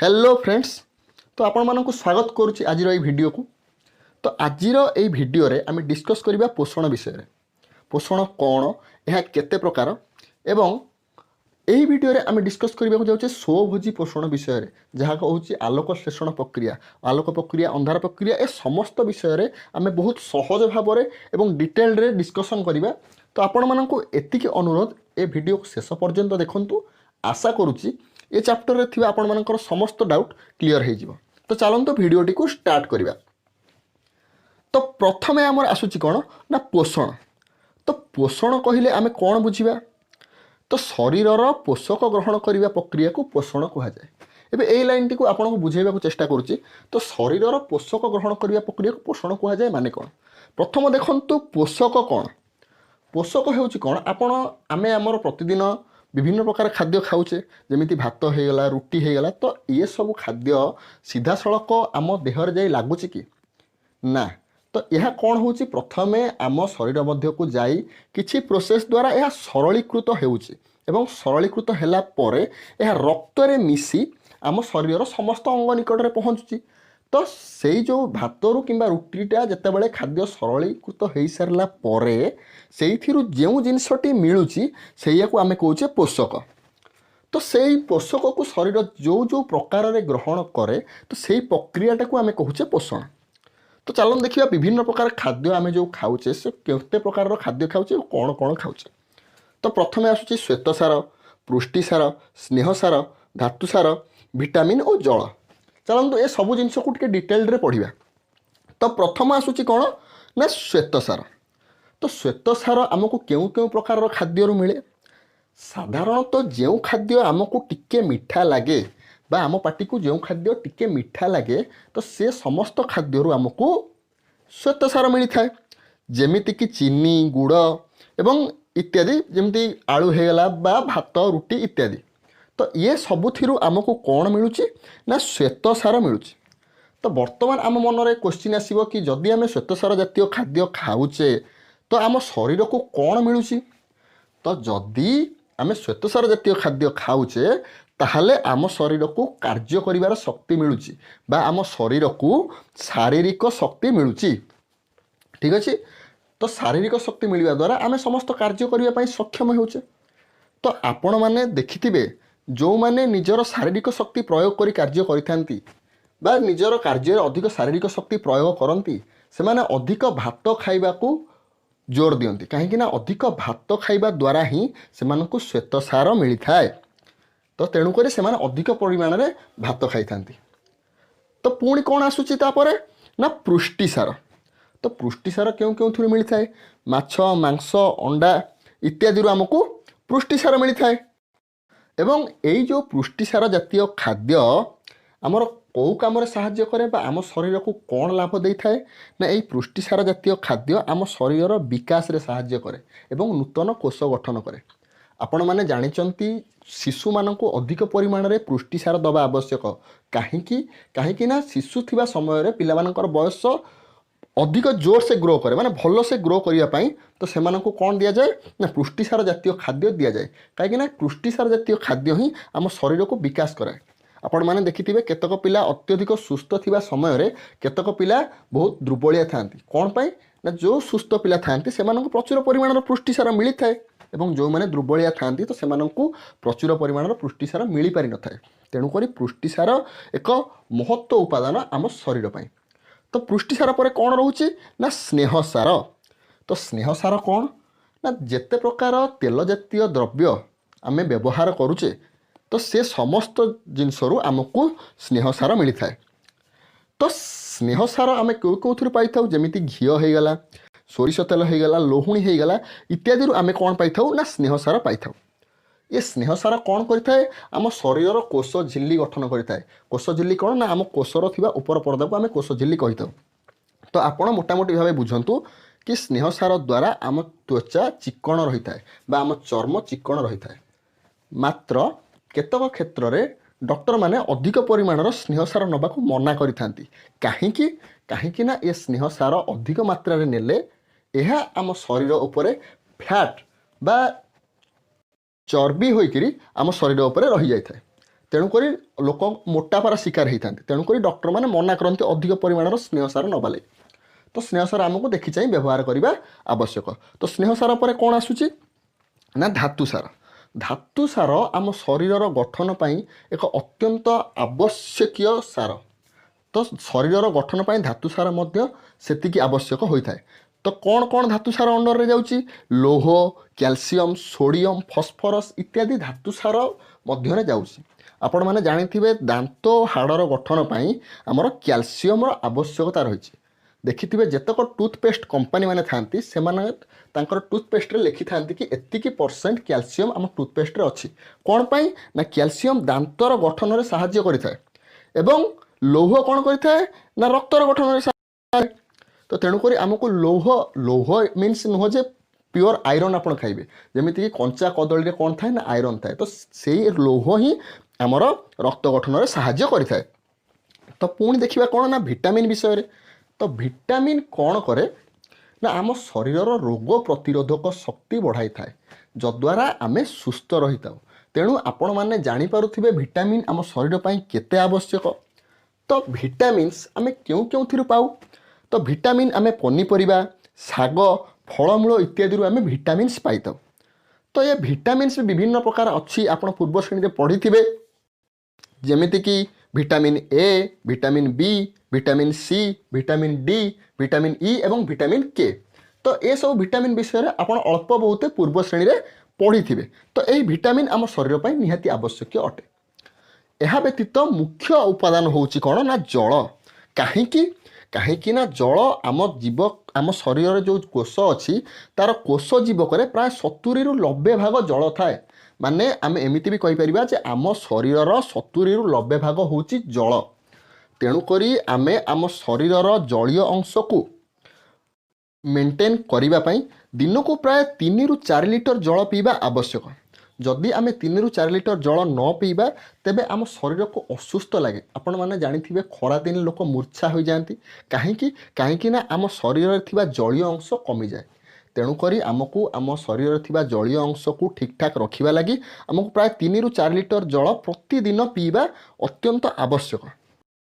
Hello friends. तो आपण मानक स्वागत करुच्ची आज भिडियो को। तो आज भिडियो रे आम डिस्कस करबा पोषण विषय रे। पोषण कौन, यह केते प्रकार एवं यही भिडियो रे आम डिस्कस करबा जाउछे स्वभोजी पोषण विषय रे, जहाँ कहूँ आलोक श्लेषण प्रक्रिया अंधार प्रक्रिया ए समस्त विषय रे आम बहुत सहज भाव एवं डिटेल रे डिस्कसन करबा। तो आपण मानक एतिकी अनुरोध ए भिडियो को शेष पर्यंत देखंतु। आशा करुच्ची ये चैप्टर रे थिबा आपण मानकर समस्त डाउट क्लियर हो जिवो। तो चलंतु भिडियोटी को स्टार्ट करबा। तो प्रथमे आमर आसुची कौन ना पोषण। तो पोषण कहले आमे कौन बुझिबा? तो शरीरर पोषक ग्रहण करने प्रक्रिया को पोषण कहुए। एबे ए लाइन टी को आपन को बुझेबा को चेष्टा करुच्ची। तो शरीरर पोषक ग्रहण करने प्रक्रिया को पोषण कहुए माने कौन? प्रथम देखंतु पोषक कौन। पोषक हेउची कौन? आपण आमे आमर प्रतिदिन विभिन्न प्रकार खाद्य खाऊचे, जमीती भात होगला, रुटी होगला। तो ये सब खाद्य सीधा सड़क आम देहर जाई लागुची कि ना? तो यह कौन होची? प्रथमे आम शरीर मध्य को जाई किछि प्रोसेस द्वारा यह सरलीकृत होउची एवं सरलीकृत हैला परे यह रक्त रे मिसी आम शरीर समस्त अंग निकट में पहुँचुची। तो सेई जो भातरु किंबा रुटीटा जेतेबेले खाद्य सरलीकृत हो सारा परे सेइथिरु जेउ जिनसटी मिलुची सेया को आमे कहूचे पोषक। तो सेई पोषक को शरीर जो जो प्रकार रे ग्रहण करे तो सेई प्रक्रियाटा को आमे कहूचे पोषण। तो चलो देखिए विभिन्न प्रकार खाद्य आमे जो खाऊचे से केते प्रकार खाद्य खाऊचे और कौन कौन खाऊचे। तो प्रथमे आसुची श्वेतसार, पुष्टिसार, स्नेहसार, धातुसार, विटामिन और जल। चलते ये सब जिनस को डिटेल रे पढ़ा। तो प्रथम आसूची कौन ना श्वेतसार। तो श्वेतसार आमको क्यों क्यों प्रकार खाद्य मिले? साधारणतः जो खाद्य आमको टिके मीठा लगे बा आम पाटी को जो खाद्य टिके मीठा लगे तो से समस्त खाद्य आमको श्वेतसार मिलता है। जेमिति कि चीनी, गुड़ एवं इत्यादि, जमती आलू होगला बा भात, रुटी इत्यादि। तो ये सबुथिरु आमको कौन मिलूची ना श्वेतसार मिलूची। तो वर्तमान आम मन रे क्वेश्चन आसीबो कि जदि आम श्वेतसार जातीय खाद्य खाऊचे तो आम शरीर को कौन मिलूची? तो जदि आम श्वेतसार जातीय खाद्य खाऊचे ताहले आम शरीर को कार्य करिवार शक्ति मिलूची बा आम शरीर को शारीरिक शक्ति मिलूची। ठीक अछि। तो शारीरिक शक्ति मिलवा द्वारा आम समस्त कार्य करने पई सक्षम होउचे। तो आपण माने देखिथिबे जो माने निजर शारीरिक शक्ति प्रयोग करी कार्य करिथांती बा निजर कार्य अधिक शारीरिक शक्ति प्रयोग करती से माने अधिक भात खाइबा को जोर दियंती। कहीं ना अधिक भात खाइबा द्वारा ही से मानकु श्वेतसार मिलता है। तो तेणुक से माने अधिक परिमाण रे भात खाई थांती। तो पुणी कौन आसुची तापरे ना पुष्टिसार। तो पुष्टिसार क्यों क्यों थुरी मिलता है? माछ, मांस, अंडा इत्यादि आमको पुष्टिसार मिलता है। एवं यही जो पुष्टिसार जातीय खाद्य आमर कौ काम साहाय्य करे बा आम शरीर को कौन लाभ दे थाए ना यही पुष्टिसार जातीय खाद्य आम शरीर विकास रे साहाय्य करे एवं नूतन कोष गठन करे। आपण माने जानिचंती शिशु मानक अधिक परिमाण रे पुष्टिसार दबा आवश्यक। कहीं ना शिशु थिबा समय रे पिला मानकर बयस अधिक जोर से ग्रो करे, माने भल से ग्रो करने तो से कौन दि जाए ना पुष्टिसार जातीय खाद्य दि जाए। कहीं पुष्टिसार जातीय खाद्य ही आम शरीर को विकास कराए। आपण माने देखिथिबे केतक पिला अत्यधिक सुस्थ थिबा समय रे केतक पिला बहुत दुर्बलिया थांती। कौन पाई ना जो सुस्थ पिला थांती से प्रचुर परिमाण पुष्टिसार मिली थाए एवं जो माने दुर्बलिया थांती तो से प्रचुर परिमाण पुष्टिसार मिली पारि न थाए। तेणुक पुष्टिसार एक महत्व उपादान आम शरीर पाई। तो पुष्टिसार पर कौन रोचे ना स्नेहसार। तो स्नेहसार कौन ना जेते प्रकार तेल जातीय द्रव्य आमे व्यवहार करुचे तो से समस्त जिनसरू आमको स्नेहसार मिलता है। तो स्नेहसार आमे क्यों कौन पाई था? जमीती घी होगला, सोरिष तेल होगला, लोहुणी होगला इत्यादि आमे कौन पाई था ना स्नेहसार पाई था। ये स्नेहसार कौन करिथाए? आम शरीर कोष झिल्ली गठन करिथाए। कोष झिल्ली कौन ना आम कोषर थिबा ऊपर पर्दा को आम कोष झिल्ली कहिथाउ। तो आपण मोटामोटी भाव बुझंतु कि स्नेहसार द्वारा आम त्वचा चिक्कण रही थाए बा आम चर्म चिक्कण रही थाए। मात्र केतक क्षेत्र में डॉक्टर माने अधिक परिमाणर स्नेहसार नबा को मना करिथांती। कहीं ना ये स्नेहसार अधिक मात्रा रे नेले यह आम शरीर उपरे फैट बा चर्बी होइकरी आम शरीर उपरे रही जाए। तेणुक लोक मोटापार शिकार होता है। तेणुक डॉक्टर मैंने मना करते अधिक परिमाण स्नेहसार नवा लगे। तो स्नेहसार आमको देखी चाहिए व्यवहार करने आवश्यक। तो स्नेहसार पर कौन आसूची ना धातुसार। धातुसार आम शरीर गठन पर एक अत्यंत आवश्यक सार। तो शरीर गठन पर धातुसार से आवश्यक होता है। तो कौन कौन धातुसार अंडर रे जाउची लौह कैल्शियम सोडियम फस्फरस इत्यादि धातुसार मध्य जाउची। आपण माने जानिथिबे दांत हाड़र गठन पर आमर कैल्शियम आवश्यकता रही। देखिथिबे जेतक टूथपेस्ट कंपनी माने थांती से तांकर टूथपेस्ट लिखि थांती कि एतिकी % कैल्शियम आम टूथपेस्ट रे अछि। कौन पाई ना कैल्शियम दांतर गठन रे सहाय्य करिथाय एवं लौह कौन करिथाय ना रक्तर गठन रे सहाय्य। तो तेणुक आमको लौह मीन्स नुह जे प्योर आयरन आपन खाइबे जेमिति कि कंचा कदली रे कौन थाए ना आयरन थाए। तो से लौह ही आमर रक्त गठन रे सहाय्य करिथाय। तो पुणी देखिबा कौन ना विटामिन विषय रे। तो विटामिन कौन करे ना आम शरीर रोग प्रतिरोधक शक्ति बढ़ाई थाए जद्वारा आमे सुस्थ रही था। तेणु आपण माने जानी पारुथिबे विटामिन आम शरीर पई केते आवश्यक। तो विटामिन्स आमे क्यों क्यों थिरु पाऊ। तो विटामिन आमे पनीपरिबा शाग फलमूल इत्यादि आमे विटामिन्स पाई था। तो ये विटामिन्स विभिन्न प्रकार अच्छी आपण पूर्व श्रेणी में पढ़ी थे जेमिति कि vitamin A vitamin B vitamin C vitamin D vitamin E एवं विटामिन के। तो ये सब विटामिन विषय में आप अल्प बहुत पूर्व श्रेणी में पढ़ी थे। तो यही विटामिन आम शरीर पर निहाती आवश्यक अटे। यह व्यतीत मुख्य उपादान होउची कौन ना जल। कहीं ना जल आम शरीर जो कोष अच्छी तार कोष जीवक प्राय 70 ରୁ 90 भाग जल थाए। माने आम एमती भी कहीपर जे आम शरीर 70 ରୁ 90 भाग होउची जल। तेणुक आमे आम शरीर जलीय अंश को मेंटेन करने दिन को प्राय 3 ରୁ 4 लिटर जल पीवा आवश्यक। जदि आम 3 ରୁ 4 लिटर जल न पीवा तेबे आम शरीर को असुस्थ लगे। आपण मैंने जानी खरा दिन लोक मूर्छा हो जाती कहीं ना आम शरीर थिबा जलीय अंश कमी जाए। तेणुक आमको आम शरीर थिबा जलीय अंश को ठीक ठाक रखा लगी आमको प्राय 3 ରୁ 4 लिटर जल प्रतिदिन पीवा अत्यंत आवश्यक।